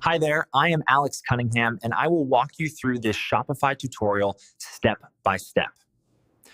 Hi there, I am Alex Cunningham, and I will walk you through this Shopify tutorial step by step.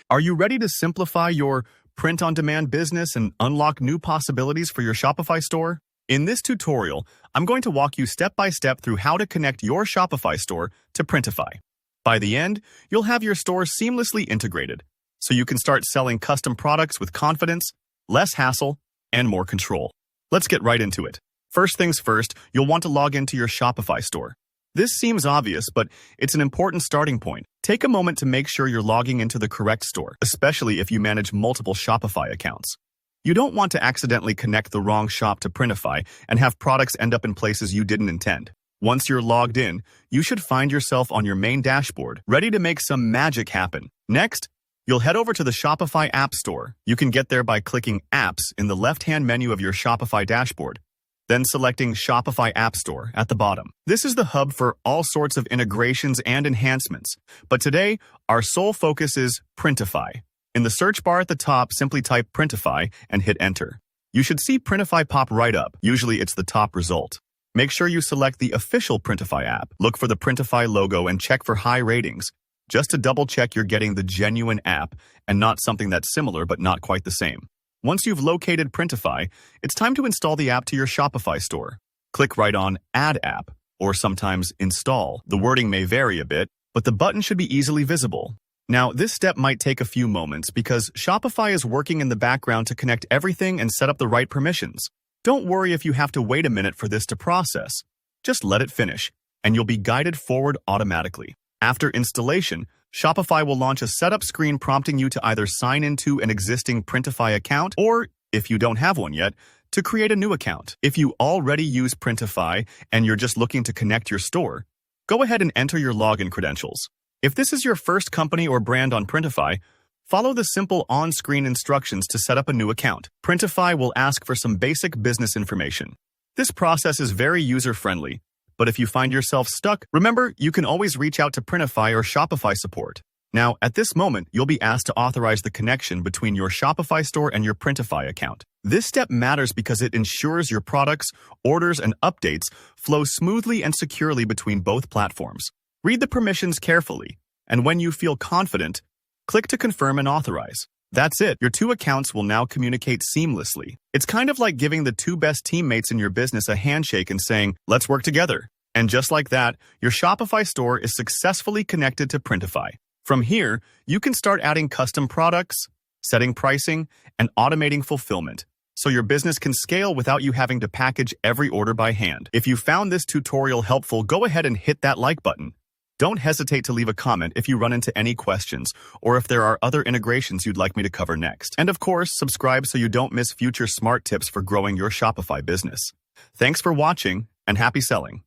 Are you ready to simplify your print-on-demand business and unlock new possibilities for your Shopify store? In this tutorial, I'm going to walk you step by step through how to connect your Shopify store to Printify. By the end, you'll have your store seamlessly integrated, so you can start selling custom products with confidence, less hassle, and more control. Let's get right into it. First things first, you'll want to log into your Shopify store. This seems obvious, but it's an important starting point. Take a moment to make sure you're logging into the correct store, especially if you manage multiple Shopify accounts. You don't want to accidentally connect the wrong shop to Printify and have products end up in places you didn't intend. Once you're logged in, you should find yourself on your main dashboard, ready to make some magic happen. Next, you'll head over to the Shopify App Store. You can get there by clicking Apps in the left-hand menu of your Shopify dashboard, then selecting Shopify App Store at the bottom. This is the hub for all sorts of integrations and enhancements, but today, our sole focus is Printify. In the search bar at the top, simply type Printify and hit Enter. You should see Printify pop right up. Usually it's the top result. Make sure you select the official Printify app. Look for the Printify logo and check for high ratings, just to double-check you're getting the genuine app and not something that's similar but not quite the same. Once you've located Printify, it's time to install the app to your Shopify store. Click right on Add App, or sometimes Install. The wording may vary a bit, but the button should be easily visible. Now, this step might take a few moments because Shopify is working in the background to connect everything and set up the right permissions. Don't worry if you have to wait a minute for this to process. Just let it finish, and you'll be guided forward automatically. After installation, Shopify will launch a setup screen prompting you to either sign into an existing Printify account or, if you don't have one yet, to create a new account. If you already use Printify and you're just looking to connect your store, go ahead and enter your login credentials. If this is your first company or brand on Printify, follow the simple on-screen instructions to set up a new account. Printify will ask for some basic business information. This process is very user-friendly, but if you find yourself stuck, remember, you can always reach out to Printify or Shopify support. Now, at this moment, you'll be asked to authorize the connection between your Shopify store and your Printify account. This step matters because it ensures your products, orders, and updates flow smoothly and securely between both platforms. Read the permissions carefully, and when you feel confident, click to confirm and authorize. That's it. Your two accounts will now communicate seamlessly. It's kind of like giving the two best teammates in your business a handshake and saying, "Let's work together." And just like that, your Shopify store is successfully connected to Printify. From here, you can start adding custom products, setting pricing, and automating fulfillment, so your business can scale without you having to package every order by hand. If you found this tutorial helpful, go ahead and hit that like button. Don't hesitate to leave a comment if you run into any questions or if there are other integrations you'd like me to cover next. And of course, subscribe so you don't miss future smart tips for growing your Shopify business. Thanks for watching and happy selling.